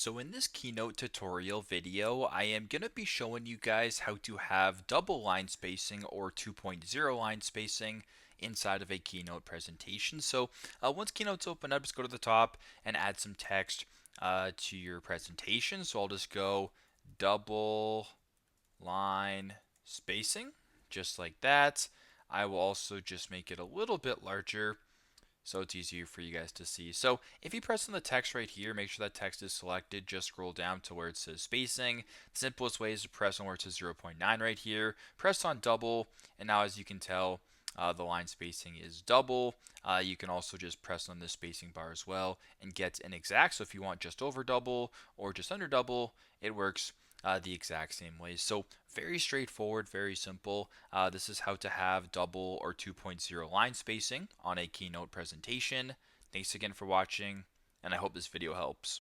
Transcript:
So in this Keynote tutorial video, I am going to be showing you guys how to have double line spacing or 2.0 line spacing inside of a Keynote presentation. So once Keynote's open up, just go to the top and add some text to your presentation. So I'll just go double line spacing, just like that. I will also just make it a little bit larger so it's easier for you guys to see. So if you press on the text right here, make sure that text is selected. Just scroll down to where it says spacing. The simplest way is to press on where it says 0.9 right here. Press on double, and now as you can tell, the line spacing is double. You can also just press on this spacing bar as well and get an exact. So if you want just over double or just under double, it works the exact same way. So very straightforward, very simple. This is how to have double or 2.0 line spacing on a Keynote presentation. Thanks again for watching, and I hope this video helps.